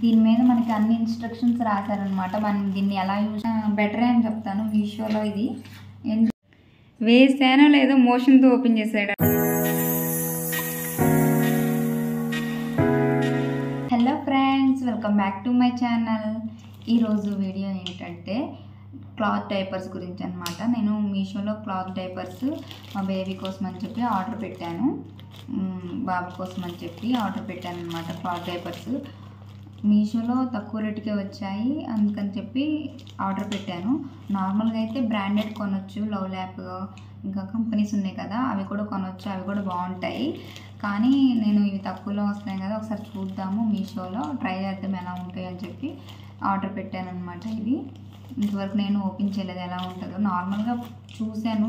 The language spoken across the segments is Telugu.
దీని మీద మనకి అన్ని ఇన్స్ట్రక్షన్స్ రాశారనమాట. మనం దీన్ని ఎలా యూజ్ బెటరే అని చెప్తాను. మీషోలో ఇది వేసానో లేదో మోషన్తో ఓపెన్ చేసాడు. Hello friends, welcome back to my channel. ఈరోజు వీడియో ఏంటంటే క్లాత్ డైపర్స్ గురించి అనమాట. నేను మీషోలో క్లాత్ డైపర్స్ మా బేబీ కోసం అని చెప్పి ఆర్డర్ పెట్టాను. బాబు కోసం అని చెప్పి ఆర్డర్ పెట్టాను అనమాట. క్లాత్ డైపర్స్ మీషోలో తక్కువ రేటుకే వచ్చాయి, అందుకని చెప్పి ఆర్డర్ పెట్టాను. నార్మల్గా అయితే బ్రాండెడ్ కొనొచ్చు, లవ్ ల్యాప్ ఇంకా కంపెనీస్ ఉన్నాయి కదా, అవి కూడా కొనొచ్చు, అవి కూడా బాగుంటాయి. కానీ నేను ఇవి తక్కువలో వస్తాయి కదా, ఒకసారి చూద్దాము మీషోలో, ట్రై చేద్దాం ఎలా ఉంటాయి అని చెప్పి ఆర్డర్ పెట్టాను అనమాట. ఇది ఇంతవరకు నేను ఓపెన్ చేయలేదు, ఎలా ఉంటుందో. నార్మల్గా చూశాను,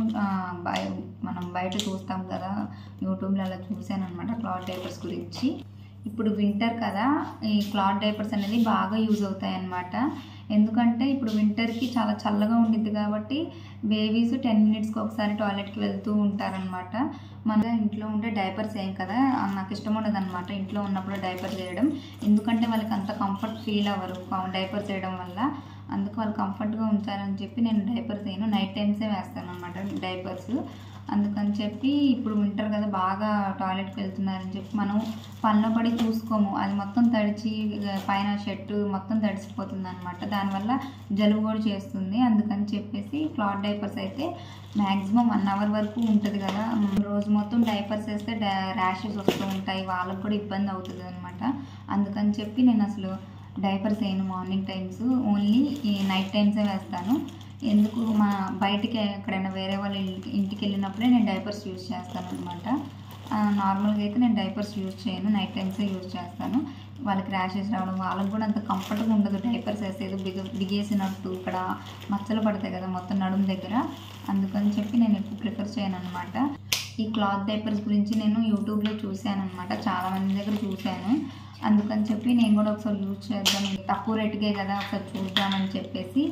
మనం బయట చూస్తాం కదా యూట్యూబ్లో, అలా చూశాను అనమాట క్లాత్ డైపర్స్ గురించి. ఇప్పుడు వింటర్ కదా, ఈ క్లాత్ డైపర్స్ అనేది బాగా యూజ్ అవుతాయి అన్నమాట. ఎందుకంటే ఇప్పుడు వింటర్కి చాలా చల్లగా ఉండిద్ది కాబట్టి బేబీస్ 10 మినిట్స్కి ఒకసారి టాయిలెట్కి వెళ్తూ ఉంటారనమాట. మన ఇంట్లో ఉండే డైపర్స్ ఏం కదా, నాకు ఇష్టం ఉండదు అనమాట ఇంట్లో ఉన్నప్పుడు డైపర్ చేయడం. ఎందుకంటే వాళ్ళకి అంత కంఫర్ట్ ఫీల్ అవ్వరు డైపర్స్ చేయడం వల్ల. అందుకు వాళ్ళు కంఫర్ట్గా ఉంచాలని చెప్పి నేను డైపర్స్ వేయను, నైట్ టైమ్సే వేస్తాను అనమాట డైపర్స్. అందుకని చెప్పి ఇప్పుడు వింటర్ కదా, బాగా టాయిలెట్కి వెళ్తున్నారని చెప్పి మనం పనిలో పడి చూసుకోము, అది మొత్తం తడిచి పైన షర్టు మొత్తం తడిసిపోతుంది అనమాట. దానివల్ల జలుబు కూడా చేస్తుంది. అందుకని చెప్పేసి క్లాత్ డైపర్స్ అయితే మ్యాక్సిమం 1 అవర్ వరకు ఉంటుంది కదా, రోజు మొత్తం డైపర్స్ వేస్తే ర్యాషెస్ వస్తూ ఉంటాయి, వాళ్ళకు కూడా ఇబ్బంది అవుతుంది అనమాట. అందుకని చెప్పి నేను అసలు డైపర్స్ వేయను మార్నింగ్ టైమ్స్, ఓన్లీ ఈ నైట్ టైమ్సే వేస్తాను. ఎందుకు, మా బయటికి ఎక్కడైనా వేరే వాళ్ళ ఇంటికి వెళ్ళినప్పుడే నేను డైపర్స్ యూజ్ చేస్తాను అనమాట. నార్మల్గా అయితే నేను డైపర్స్ యూజ్ చేయను, నైట్ టైమ్సే యూజ్ చేస్తాను. వాళ్ళకి ర్యాషెస్ రావడం, వాళ్ళకి కూడా అంత కంఫర్ట్గా ఉండదు డైపర్స్ వేసేది, బిగేసినట్టు ఇక్కడ మచ్చలు పడతాయి కదా మొత్తం నడుము దగ్గర. అందుకని చెప్పి నేను ఎక్కువ ప్రిఫర్ చేయను అనమాట. ఈ క్లాత్ డైపర్స్ గురించి నేను యూట్యూబ్లో చూశాను అనమాట, చాలామంది దగ్గర చూశాను. అందుకని చెప్పి నేను కూడా ఒకసారి యూజ్ చేద్దాం, తక్కువ రేటుకే కదా ఒకసారి చూద్దామని చెప్పేసి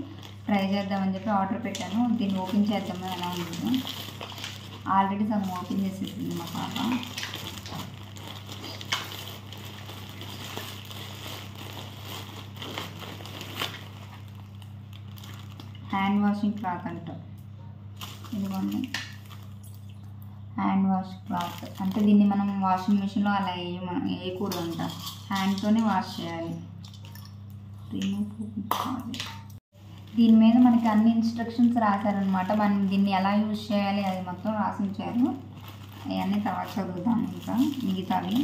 ట్రై చేద్దామని చెప్పి ఆర్డర్ పెట్టాను. దీన్ని ఓపెన్ చేద్దాము ఎలా ఉంటుందో. ఆల్రెడీ సగం ఓపెన్ చేసేసింది మా పాప. హ్యాండ్ వాషింగ్ క్లాత్ అంట, ఇదిగోండి హ్యాండ్ వాష్ క్లాత్. అంటే దీన్ని మనం వాషింగ్ మిషన్లో అలా వేయకూడదు అంట, హ్యాండ్తోనే వాష్ చేయాలి. దీని మీద మనకి అన్ని ఇన్స్ట్రక్షన్స్ రాశారనమాట. మనం దీన్ని ఎలా యూజ్ చేయాలి అది మొత్తం రాసి ఉంచారు. అవన్నీ తర్వాత చదువుతాను ఇంకా మిగతావి.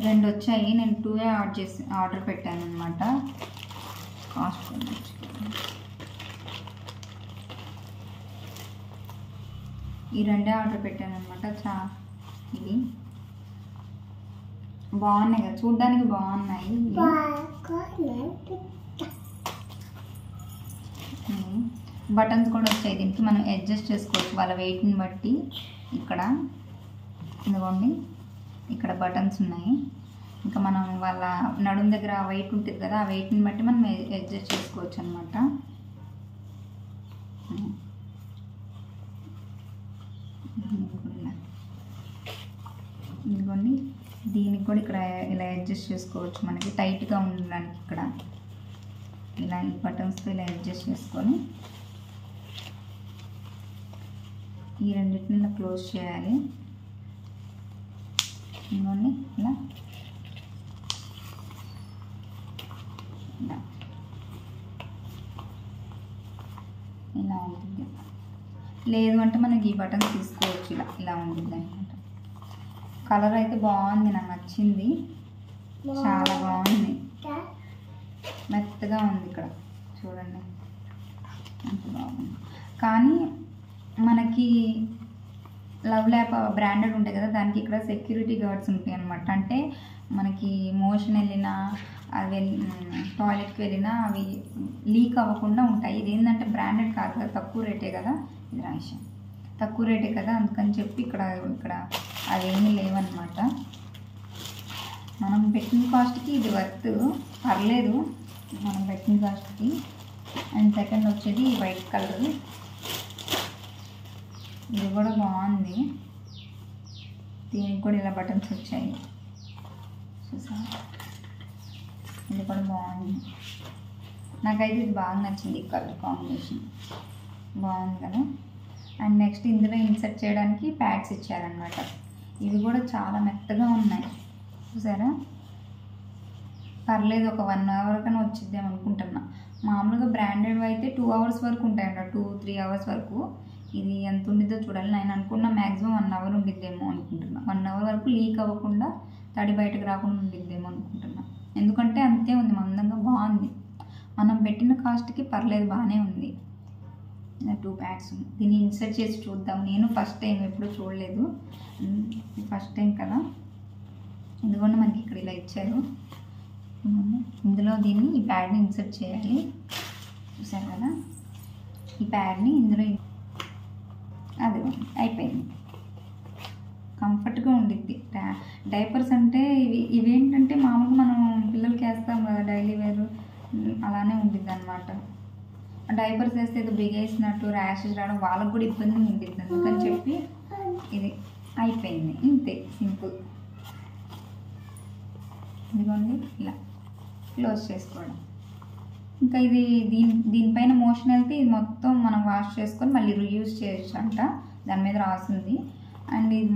రెండు వచ్చాయి, నేను 2 ఆర్డర్ పెట్టాను అనమాట. కాస్ట్ ఈ 2 ఆర్డర్ పెట్టాను అనమాట. ఇవి బాగున్నాయి కదా, చూడ్డానికి బాగున్నాయి. బటన్స్ కూడా వచ్చాయి, దీనికి మనం అడ్జస్ట్ చేసుకోవచ్చు వాళ్ళ వెయిట్ని బట్టి. ఇక్కడ ఇదిగోండి, ఇక్కడ బటన్స్ ఉన్నాయి. ఇంకా మనం వాళ్ళ నడుము దగ్గర వెయిట్ ఉంటుంది కదా, ఆ వెయిట్ని బట్టి మనం అడ్జస్ట్ చేసుకోవచ్చు అనమాట. ఇదిగోండి, దీనికి కూడా ఇక్కడ ఇలా అడ్జస్ట్ చేసుకోవచ్చు, మనకి టైట్గా ఉండడానికి. ఇక్కడ ఇలా ఈ బటన్స్తో ఇలా అడ్జస్ట్ చేసుకొని ఈ రెండింటిని ఇలా క్లోజ్ చేయాలి. ఇదిగోండి ఇలా ఇలా ఉంటుంది. లేదు అంటే మనకి ఈ బటన్ తీసుకోవచ్చు, ఇలా ఉంటుంది అనమాట. కలర్ అయితే బాగుంది, నాకు నచ్చింది, చాలా బాగుంది, మెత్తగా ఉంది. ఇక్కడ చూడండి ఎంత బాగుంది. కానీ మనకి లవ్ ల్యాప్ బ్రాండెడ్ ఉంటాయి కదా, దానికి ఇక్కడ సెక్యూరిటీ గార్డ్స్ ఉంటాయి అనమాట. అంటే మనకి మోషన్ వెళ్ళినా, అవి టాయిలెట్కి వెళ్ళినా అవి లీక్ అవ్వకుండా ఉంటాయి. ఇది ఏంటంటే బ్రాండెడ్ కాదు కదా, తక్కువ రేటే కదా, ఇది రాశాం తక్కువ రేటే కదా, అందుకని చెప్పి ఇక్కడ అవేమీ లేవన్నమాట. మనం పెట్టిన కాస్ట్కి ఇది వర్త్, పర్లేదు మనం పెట్టిన కాస్ట్కి. అండ్ సెకండ్ వచ్చేది వైట్ కలర్, ఇది కూడా బాగుంది, దీనికి కూడా ఇలా బటన్స్ వచ్చాయి చూసారా, ఇది కూడా బాగుంది. నాకైతే ఇది బాగా నచ్చింది, కలర్ కాంబినేషన్ బాగుంది కదా. అండ్ నెక్స్ట్ ఇందులో ఇన్సర్ట్ చేయడానికి ప్యాడ్స్ ఇచ్చారనమాట. ఇవి కూడా చాలా మెత్తగా ఉన్నాయి చూసారా. పర్లేదు, ఒక 1 అవర్ కన్నా వచ్చిద్దాం అనుకుంటున్నా. మామూలుగా బ్రాండెడ్ అయితే 2 అవర్స్ వరకు ఉంటాయంట, 2-3 అవర్స్ వరకు. ఇది ఎంత ఉండిద్దో చూడాలి. నేను అనుకున్న మ్యాక్సిమం 1 అవర్ ఉండిద్దేమో అనుకుంటున్నా. 1 అవర్ వరకు లీక్ అవ్వకుండా, తడి బయటకు రాకుండా ఉండిద్దేమో అనుకుంటున్నా. ఎందుకంటే అంతే ఉంది, మందంగా బాగుంది. మనం పెట్టిన కాస్ట్కి పర్లేదు, బాగానే ఉంది. 2 ప్యాడ్స్ దీన్ని ఇన్సర్ట్ చేసి చూద్దాం. నేను ఫస్ట్ టైం, ఎప్పుడు చూడలేదు, ఫస్ట్ టైం కదా. ఎందుకంటే మనకి ఇక్కడ ఇలా ఇచ్చారు. ఇందులో దీన్ని, ఈ ప్యాడ్ని ఇన్సర్ట్ చేయాలి చూసారు కదా. ఈ ప్యాడ్ని ఇందులో, అది అయిపోయింది. కంఫర్ట్గా ఉండిద్ది. డైపర్స్ అంటే ఇవేంటంటే మామూలుగా మనం పిల్లలకి వేస్తాం కదా డైలీ వేరు, అలానే ఉండిద్ది అనమాట. డైపర్స్ వేస్తే ఏదో బిగేసినట్టు ర్యాషెస్ రావడం వాళ్ళకు కూడా ఇబ్బంది ఉండిద్ది. అందుకని చెప్పి ఇది అయిపోయింది, ఇంతే సింపుల్. ఇదిగోండి ఇలా క్లోజ్ చేసుకోవడం. ఇంకా ఇది దీనిపైన మోషన్ వెళ్తే ఇది మొత్తం మనం వాష్ చేసుకొని మళ్ళీ రీయూజ్ చేయొచ్చు అంట, దాని మీద రాసింది. అండ్ ఇది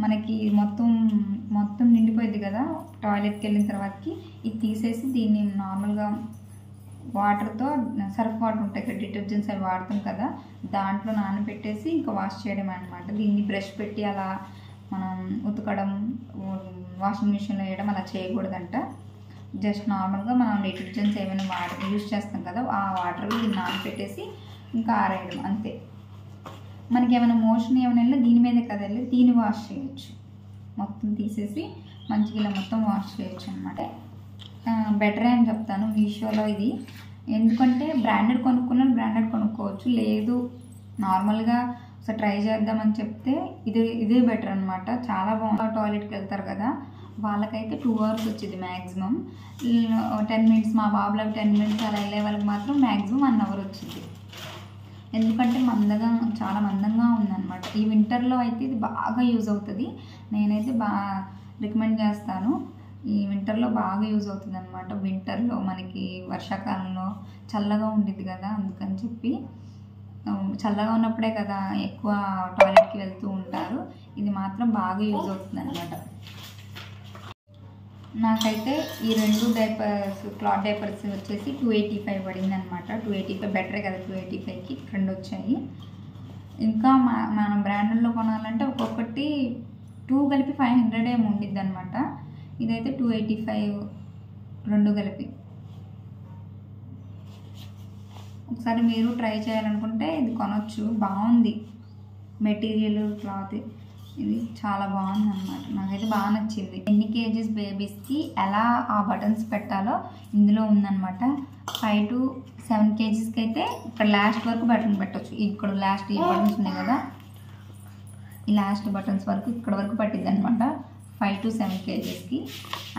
మనకి మొత్తం నిండిపోయింది కదా టాయిలెట్కి వెళ్ళిన తర్వాతకి. ఇది తీసేసి దీన్ని నార్మల్గా వాటర్తో, సర్ఫ్ వాటర్ ఉంటాయి కదా, డిటర్జెంట్స్ అవి వాడతాం కదా, దాంట్లో నానబెట్టేసి ఇంకా వాష్ చేయడం అనమాట. దీన్ని బ్రష్ పెట్టి అలా మనం ఉతకడం, వాషింగ్ మిషన్లో వేయడం అలా చేయకూడదంట. జస్ట్ నార్మల్గా మనం డిటర్జెంట్స్ ఏమైనా యూజ్ చేస్తాం కదా, ఆ వాటర్లో దీన్ని నానబెట్టేసి ఇంకా ఆరేయడం అంతే. మనకి ఏమైనా మోషన్ ఏమైనా వెళ్ళి దీని మీదే కదా వెళ్ళి దీన్ని వాష్ చేయొచ్చు. మొత్తం తీసేసి మంచిగా ఇలా మొత్తం వాష్ చేయొచ్చు అనమాట. బెటరే అని చెప్తాను మీషోలో ఇది. ఎందుకంటే బ్రాండెడ్ కొనుక్కోవచ్చు, లేదు నార్మల్గా ఒకసారి ట్రై చేద్దామని చెప్తే ఇదే బెటర్ అనమాట. చాలా బాగుంది. టాయిలెట్కి వెళ్తారు కదా వాళ్ళకైతే 2 అవర్స్ వచ్చింది మ్యాక్సిమం. 10 మినిట్స్, మా బాబులకు 10 మినిట్స్ అలా వెళ్ళే వాళ్ళకి మాత్రం మ్యాక్సిమం 1 అవర్ వచ్చింది. ఎందుకంటే చాలా మందంగా ఉందన్నమాట. ఈ వింటర్లో అయితే ఇది బాగా యూజ్ అవుతుంది. నేనైతే బాగా రికమెండ్ చేస్తాను. ఈ వింటర్లో బాగా యూజ్ అవుతుంది అనమాట. వింటర్లో మనకి వర్షాకాలంలో చల్లగా ఉండిద్ది కదా, అందుకని చెప్పి చల్లగా ఉన్నప్పుడే కదా ఎక్కువ టాయిలెట్కి వెళ్తూ ఉంటారు. ఇది మాత్రం బాగా యూజ్ అవుతుంది అనమాట. నాకైతే ఈ 2 డైపర్స్, క్లాత్ డైపర్స్ వచ్చేసి 285 పడింది అనమాట. 285 బెటరే కదా, 285కి 2 వచ్చాయి. ఇంకా మనం బ్రాండెడ్లో కొనాలంటే ఒక్కొక్కటి 2 కలిపి 500 ఏమి ఉండిద్ది అనమాట. ఇదైతే 285 2 కలిపి. ఒకసారి మీరు ట్రై చేయాలనుకుంటే ఇది కొనొచ్చు, బాగుంది మెటీరియల్, క్లాత్ ఇది చాలా బాగుంది అనమాట. నాకైతే బాగా నచ్చింది. ఎన్ని కేజీస్ బేబీస్కి ఎలా ఆ బటన్స్ పెట్టాలో ఇందులో ఉందన్నమాట. 5 to 7 కేజీస్కి అయితే ఇక్కడ లాస్ట్ వరకు బటన్ పెట్టచ్చు. ఇక్కడ లాస్ట్ ఈ బటన్స్ ఉన్నాయి కదా, ఈ లాస్ట్ బటన్స్ వరకు ఇక్కడ వరకు పట్టిద్ది అనమాట. 5 to 7 కేజీస్కి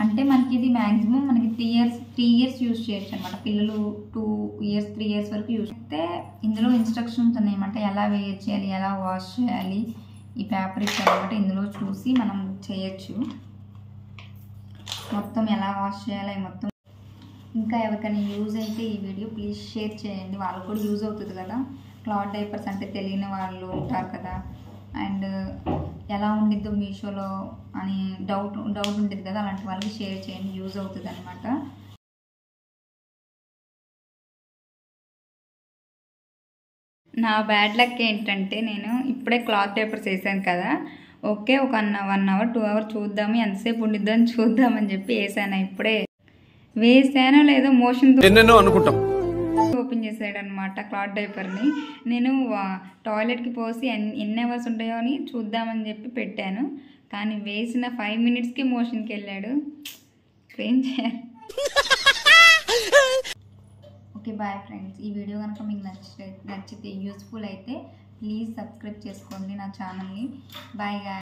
అంటే మనకి ఇది మ్యాక్సిమం మనకి 3 ఇయర్స్ యూజ్ చేయొచ్చు అనమాట. పిల్లలు 2 ఇయర్స్ 3 ఇయర్స్ వరకు యూజ్ అయితే. ఇందులో ఇన్స్ట్రక్షన్స్ ఉన్నాయన్నమాట, ఎలా వేయాలి, ఎలా వాష్ చేయాలి. ఈ పేపర్ ఇచ్చారనమాట, ఇందులో చూసి మనం చేయొచ్చు. మొత్తం ఎలా వాష్ చేయాలి మొత్తం. ఇంకా ఎవరికైనా యూజ్ అయితే ఈ వీడియో ప్లీజ్ షేర్ చేయండి, వాళ్ళకు కూడా యూజ్ అవుతుంది కదా. క్లాత్ డైపర్స్ అంటే తెలియని వాళ్ళు ఉంటారు కదా, అండ్ ఎలా ఉండిద్దో మీషోలో అని డౌట్ ఉంటుంది కదా, అలాంటి వాళ్ళకి షేర్ చేయండి, యూజ్ అవుతుంది అనమాట. నా బ్యాడ్ లక్ ఏంటంటే నేను ఇప్పుడే క్లాత్ పేపర్స్ వేసాను కదా, ఓకే ఒక 1 అవర్ 2 అవర్ చూద్దాము ఎంతసేపు ఉండిద్దని చూద్దామని చెప్పి వేసాను. ఇప్పుడే వేసానో లేదో మోషన్ అనుకుంటాం ఓపెన్ చేసాడు అనమాట క్లాత్ డైపర్ని. నేను టాయిలెట్కి పోసి ఎన్ని అవర్స్ ఉంటాయో అని చూద్దామని చెప్పి పెట్టాను, కానీ వేసిన 5 మినిట్స్కి మోషన్కి వెళ్ళాడు. ఏం చేయాలి. ఓకే బాయ్ ఫ్రెండ్స్, ఈ వీడియో కనుక మీకు నచ్చితే యూస్ఫుల్ అయితే ప్లీజ్ సబ్స్క్రైబ్ చేసుకోండి నా ఛానల్ని. Bye guy.